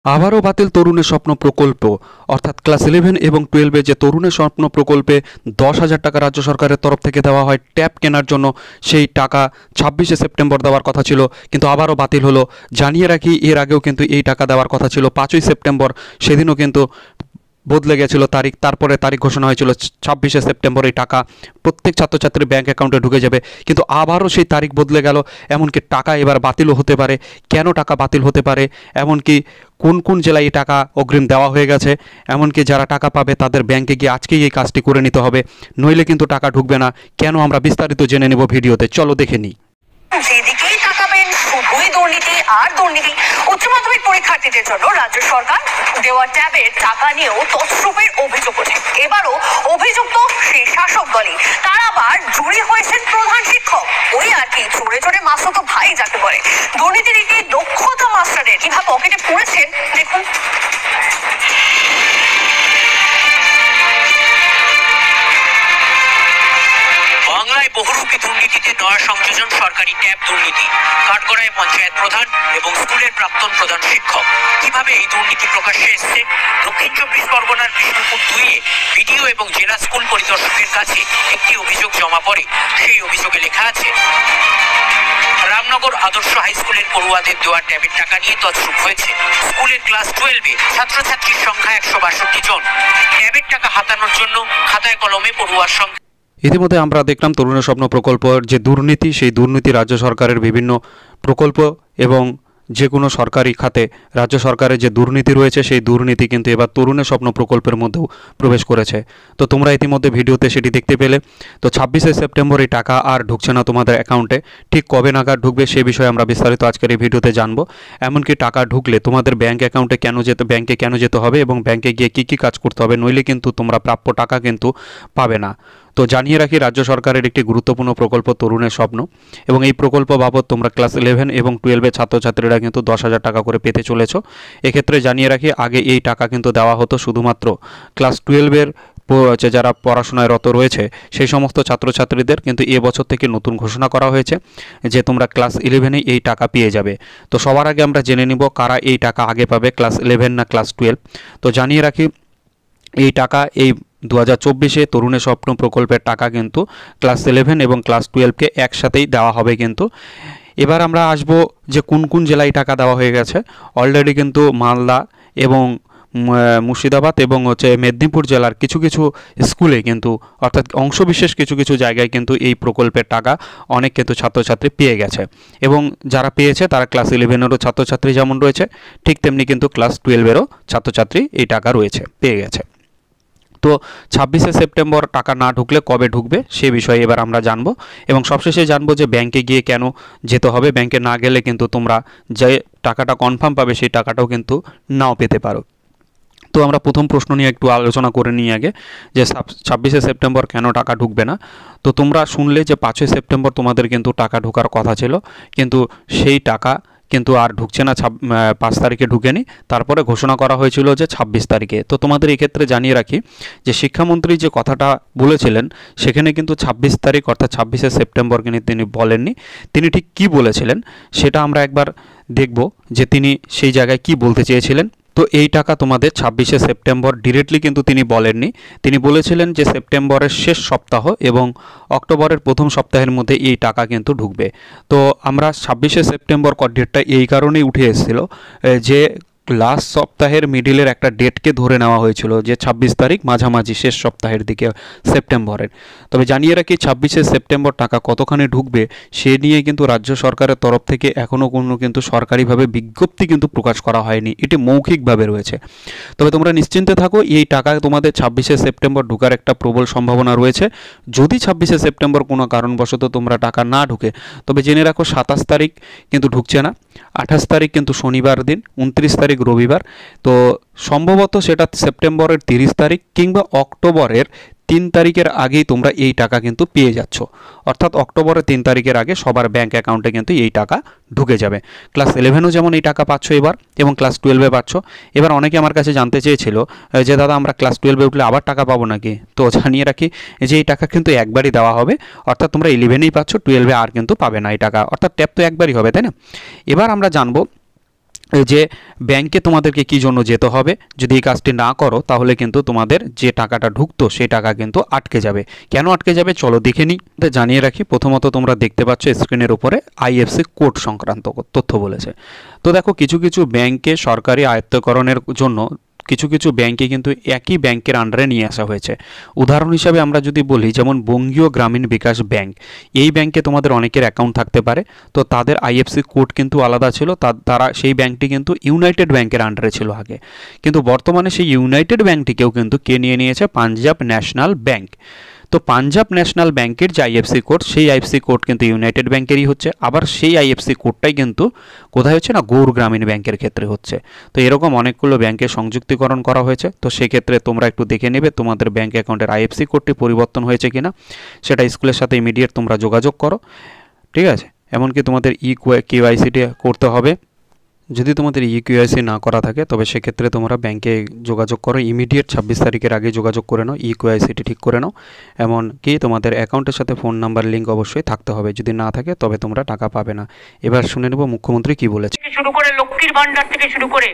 আবারও বাতিল তরুণের স্বপ্ন প্রকল্প। অর্থাৎ ক্লাস 11 এবং 12-এ যে তরুণের স্বপ্ন প্রকল্পে 10,000 টাকা রাজ্য সরকারের তরফ থেকে দেওয়া হয় ট্যাব কেনার জন্য, সেই টাকা 26শে সেপ্টেম্বর দেওয়ার কথা ছিল, কিন্তু আবারও বাতিল হলো। জানিয়ে রাখি, এর আগেও কিন্তু এই টাকা দেওয়ার কথা ছিল 5ই সেপ্টেম্বর, সেদিনও কিন্তু বদলে গেছিল তারিখ। তারপরে তারিখ ঘোষণা হয়েছিল 26শে সেপ্টেম্বর এই টাকা প্রত্যেক ছাত্রছাত্রীর ব্যাঙ্ক অ্যাকাউন্টে ঢুকে যাবে, কিন্তু আবারও সেই তারিখ বদলে গেল। এমনকি টাকা এবার বাতিলও হতে পারে। কেন টাকা বাতিল হতে পারে, এমনকি কোন কোন জেলায় এই টাকা অগ্রিম দেওয়া হয়ে গেছে, এমনকি যারা টাকা পাবে তাদের ব্যাংকে গিয়ে আজকেই এই কাজটি করে নিতে হবে, নইলে কিন্তু টাকা ঢুকবে না। কেন, আমরা বিস্তারিত জেনে নেব ভিডিওতে, চলো দেখে নিই। যেদিকেই তাকাবেন শুধুই দুর্নীতি আর দুর্নীতি। উচ্চ মাধ্যমিক পরীক্ষার্থীদের জন্য রাজ্য সরকার দেওয়া ট্যাবের টাকা নিয়েও তছরূপের অভিযোগ ওঠে। এবারও অভিযুক্ত সেই শাসক দলই, তার আবার জুড়ি হয়েছেন প্রধান শিক্ষক। ওই আর কি, চোরে চোরে মাসুতো ভাই যাকে বলে। দুর্নীতির এই দক্ষতা মাস্টারের কিভাবে পকেটে পড়েছেন দেখুন। বাংলায় বহুরূপী দুর্নীতিতে নয়া সংযোজন সরকারি ট্যাব দুর্নীতি। কাঠগড়ায় পঞ্চায়েত প্রধান এবং স্কুলের প্রাক্তন প্রধান শিক্ষক। কিভাবে এই দুর্নীতি প্রকাশ্যে এসছে? দক্ষিণ 24 পরগনার বিষ্ণুপুর 2-এ বিডিও এবং জেলা স্কুল পরিদর্শকের কাছে একটি অভিযোগ জমা পড়ে। সেই অভিযোগে লেখা আছে, রামনগর আদর্শ হাই স্কুলের পড়ুয়াদের দেওয়া ট্যাবের টাকা নিয়ে তছরূপ হয়েছে। স্কুলের ক্লাস 12-এ ছাত্রছাত্রীর সংখ্যা 162 জন। ট্যাবের টাকা হাতানোর জন্য খাতায় কলমে পড়ুয়ার সংখ্যা। ইতিমধ্যে আমরা দেখলাম তরুণের স্বপ্ন প্রকল্পের যে দুর্নীতি, সেই দুর্নীতি রাজ্য সরকারের বিভিন্ন প্রকল্প এবং যে কোনো সরকারি খাতে রাজ্য সরকারের যে দুর্নীতি রয়েছে, সেই দুর্নীতি কিন্তু এবার তরুণের স্বপ্ন প্রকল্পের মধ্যেও প্রবেশ করেছে। তো তোমরা ইতিমধ্যে ভিডিওতে সেটি দেখতে পেলে। তো 26শে সেপ্টেম্বর এই টাকা আর ঢুকছে না তোমাদের অ্যাকাউন্টে। ঠিক কবে নাগাদ ঢুকবে সে বিষয়ে আমরা বিস্তারিত আজকের এই ভিডিওতে জানবো। এমনকি টাকা ঢুকলে তোমাদের ব্যাঙ্ক অ্যাকাউন্টে ব্যাঙ্কে কেন যেতে হবে এবং ব্যাঙ্কে গিয়ে কী কী কাজ করতে হবে, নইলে কিন্তু তোমরা প্রাপ্য টাকা কিন্তু পাবে না। তো জানিয়ে রাখি, রাজ্য সরকারের একটি গুরুত্বপূর্ণ প্রকল্প তরুণের স্বপ্ন, এবং এই প্রকল্প বাবদ তোমরা ক্লাস 11 এবং 12-এর ছাত্রছাত্রীরা কিন্তু 10,000 টাকা করে পেতে চলেছ। এক্ষেত্রে জানিয়ে রাখি, আগে এই টাকা কিন্তু দেওয়া হতো শুধুমাত্র ক্লাস 12-এর যারা পড়াশোনায় রত রয়েছে সেই সমস্ত ছাত্রছাত্রীদের, কিন্তু এবছর থেকে নতুন ঘোষণা করা হয়েছে যে তোমরা ক্লাস 11-এই এই টাকা পেয়ে যাবে। তো সবার আগে আমরা জেনে নিব কারা এই টাকা আগে পাবে, ক্লাস 11 না ক্লাস 12। তো জানিয়ে রাখি, এই টাকা এই 2024-এ তরুণের স্বপ্ন প্রকল্পের টাকা কিন্তু ক্লাস 11 এবং ক্লাস 12-কে একসাথেই দেওয়া হবে। কিন্তু এবার আমরা আসব যে কোন কোন জেলায় টাকা দেওয়া হয়ে গেছে। অলরেডি কিন্তু মালদা এবং মুর্শিদাবাদ এবং মেদিনীপুর জেলার কিছু কিছু স্কুলে কিন্তু, অর্থাৎ অংশবিশেষ কিছু কিছু জায়গায় কিন্তু এই প্রকল্পের টাকা অনেক কিন্তু ছাত্রছাত্রী পেয়ে গেছে, এবং যারা পেয়েছে তারা ক্লাস 11-এরও ছাত্রছাত্রী যেমন রয়েছে, ঠিক তেমনি কিন্তু ক্লাস 12-এরও ছাত্রছাত্রী এই টাকা পেয়ে গেছে। তো 26শে সেপ্টেম্বর টাকা না ঢুকলে কবে ঢুকবে সে বিষয়ে এবার আমরা জানবো, এবং সবশেষে জানবো যে ব্যাংকে গিয়ে কেন যেতে হবে। ব্যাংকে না গেলে কিন্তু তোমরা যে টাকাটা কনফার্ম পাবে সেই টাকাটাও কিন্তু নাও পেতে পারো। তো আমরা প্রথম প্রশ্ন নিয়ে একটু আলোচনা করে নিই আগে, যে 26শে সেপ্টেম্বর কেন টাকা ঢুকবে না। তো তোমরা শুনলে যে 5ই সেপ্টেম্বর তোমাদের কিন্তু টাকা ঢোকার কথা ছিল, কিন্তু সেই টাকা কিন্তু আর ঢুকছে না। 5 তারিখে ঢুকেনি, তারপরে ঘোষণা করা হয়েছিল যে 26 তারিখে। তো তোমাদের এক্ষেত্রে জানিয়ে রাখি যে শিক্ষামন্ত্রী যে কথাটা বলেছিলেন সেখানে কিন্তু 26 তারিখ অর্থাৎ 26শে সেপ্টেম্বর কিন্তু তিনি বলেননি। তিনি ঠিক কী বলেছিলেন সেটা আমরা একবার দেখব যে তিনি সেই জায়গায় কি বলতে চেয়েছিলেন। তো এই টাকা তোমাদের 26শে সেপ্টেম্বর ডিরেক্টলি কিন্তু তিনি বলেননি। তিনি বলেছিলেন যে সেপ্টেম্বরের শেষ সপ্তাহ এবং অক্টোবরের প্রথম সপ্তাহের মধ্যে এই টাকা কিন্তু ঢুকবে। তো আমরা 26শে সেপ্টেম্বর ডেটটা এই কারণেই উঠে এসেছিল যে লাস্ট সপ্তাহের মিডিলের একটা ডেটকে ধরে নেওয়া হয়েছিল, যে 26 তারিখ মাঝামাঝি শেষ সপ্তাহের দিকে সেপ্টেম্বরের। তবে জানিয়ে রাখি 26শে সেপ্টেম্বর টাকা কতখানি ঢুকবে সে নিয়ে কিন্তু রাজ্য সরকারের তরফ থেকে এখনও কোনো কিন্তু সরকারিভাবে বিজ্ঞপ্তি কিন্তু প্রকাশ করা হয়নি, এটি মৌখিকভাবে রয়েছে। তবে তোমরা নিশ্চিন্তে থাকো, এই টাকা তোমাদের 26শে সেপ্টেম্বর ঢোকার একটা প্রবল সম্ভাবনা রয়েছে। যদি 26শে সেপ্টেম্বর কোনো কারণবশত তোমরা টাকা না ঢুকে, তবে জেনে রাখো 27 তারিখ কিন্তু ঢুকছে না, 28 তারিখ কিন্তু শনিবার দিন, 29 তারিখ রবিবার। তো সম্ভবত সেটা সেপ্টেম্বরের 30 তারিখ কিংবা অক্টোবরের 3 তারিখের আগেই তোমরা এই টাকা কিন্তু পেয়ে যাচ্ছ। অর্থাৎ অক্টোবরের 3 তারিখের আগে সবার ব্যাঙ্ক অ্যাকাউন্টে কিন্তু এই টাকা ঢুকে যাবে। ক্লাস 11-ও যেমন এই টাকা পাচ্ছ এবার, এবং ক্লাস 12-এ পাচ্ছ। এবার অনেকে আমার কাছে জানতে চেয়েছিল যে দাদা আমরা ক্লাস 12-এ উঠলে আবার টাকা পাবো নাকি। তো জানিয়ে রাখি যে এই টাকা কিন্তু একবারই দেওয়া হবে, অর্থাৎ তোমরা 11-এই পাচ্ছ, 12-এ আর কিন্তু পাবে না এই টাকা, অর্থাৎ ট্যাপ তো একবারই হবে, তাই না। এবার আমরা জানবো এই যে ব্যাংকে তোমাদেরকে কী জন্য যেতে হবে, যদি এই কাজটি না করো তাহলে কিন্তু তোমাদের যে টাকাটা ঢুকতো সেই টাকা কিন্তু আটকে যাবে। কেন আটকে যাবে চলো দেখে নিই। জানিয়ে রাখি, প্রথমত তোমরা দেখতে পাচ্ছ স্ক্রিনের উপরে আইএফসি কোড সংক্রান্ত তথ্য বলেছে। তো দেখো, কিছু কিছু ব্যাংকে সরকারি আয়ত্তকরণের জন্য কিছু কিছু ব্যাংকে কিন্তু একই ব্যাংকের আন্ডারে নিয়ে আসা হয়েছে। উদাহরণ হিসাবে আমরা যদি বলি, যেমন বঙ্গীয় গ্রামীণ বিকাশ ব্যাংক, এই ব্যাংকে তোমাদের অনেকের অ্যাকাউন্ট থাকতে পারে, তো তাদের আইএফসি কোড কিন্তু আলাদা ছিল। তারা সেই ব্যাংকটি কিন্তু ইউনাইটেড ব্যাংকের আন্ডারে ছিল আগে, কিন্তু বর্তমানে সেই ইউনাইটেড ব্যাংকটিকেও কিন্তু কে নিয়ে নিয়েছে, পাঞ্জাব ন্যাশনাল ব্যাংক। তো পাঞ্জাব ন্যাশনাল ব্যাংকের যে আইএফসি কোড, সেই আইএফসি কোড কিন্তু ইউনাইটেড ব্যাংকেরই হচ্ছে। আবার সেই আইএফসি কোডটাই কিন্তু কোথায় হচ্ছে না, গৌর গ্রামীণ ব্যাংকের ক্ষেত্রে হচ্ছে। তো এরকম অনেকগুলো ব্যাংকের সংযুক্তিকরণ করা হয়েছে। তো সেক্ষেত্রে তোমরা একটু দেখে নেবে তোমাদের ব্যাংক অ্যাকাউন্টের আইএফসি কোডটি পরিবর্তন হয়েছে কিনা, সেটা স্কুলের সাথে ইমিডিয়েট তোমরা যোগাযোগ করো, ঠিক আছে। এমনকি তোমাদের কেওয়াইসিটি করতে হবে। যদি তোমাদের ইকিউআইসি না করা থাকে তবে সেক্ষেত্রে তোমরা ব্যাংকে যোগাযোগ করো, ইমিডিয়েট 26 তারিখের আগে যোগাযোগ করে নাও, ইকিউআইসিটি ঠিক করে নাও। এমনকি তোমাদের অ্যাকাউন্টের সাথে ফোন নাম্বার লিঙ্ক অবশ্যই থাকতে হবে, যদি না থাকে তবে তোমরা টাকা পাবে না। এবার শুনে নেব মুখ্যমন্ত্রী কি বলেছে। শুরু করে লক্ষ্মীর ভান্ডার থেকে শুরু করে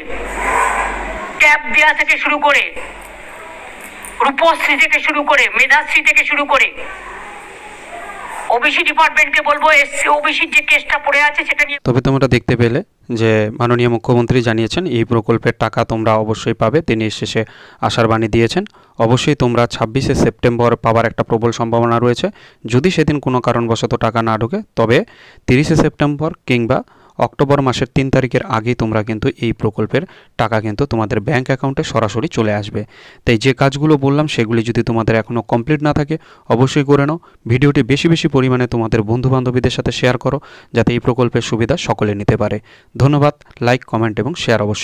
ট্যাব দেওয়া থেকে শুরু করে রূপশ্রী থেকে শুরু করে মেধাশ্রী থেকে শুরু করে ওবিসি ডিপার্টমেন্টকে বলবো ওবিসির যে কেসটা পড়ে আছে সেটা নিয়ে। তবে তোমরা দেখতে পেলে যে মাননীয় মুখ্যমন্ত্রী জানিয়েছেন এই প্রকল্পের টাকা তোমরা অবশ্যই পাবে, তিনি শেষে আশার বাণী দিয়েছেন। অবশ্যই তোমরা 26শে সেপ্টেম্বর পাওয়ার একটা প্রবল সম্ভাবনা রয়েছে। যদি সেদিন কোনো কারণবশত টাকা না ঢোকে তবে 30শে সেপ্টেম্বর কিংবা অক্টোবর মাসের 3 তারিখের আগেই তোমরা কিন্তু এই প্রকল্পের টাকা কিন্তু তোমাদের ব্যাংক অ্যাকাউন্টে সরাসরি চলে আসবে। তাই যে কাজগুলো বললাম সেগুলি যদি তোমাদের এখনও কমপ্লিট না থাকে অবশ্যই করে নাও। ভিডিওটি বেশি বেশি পরিমাণে তোমাদের বন্ধুবান্ধবীদের সাথে শেয়ার করো, যাতে এই প্রকল্পের সুবিধা সকলে নিতে পারে। ধন্যবাদ। লাইক, কমেন্ট এবং শেয়ার অবশ্যই।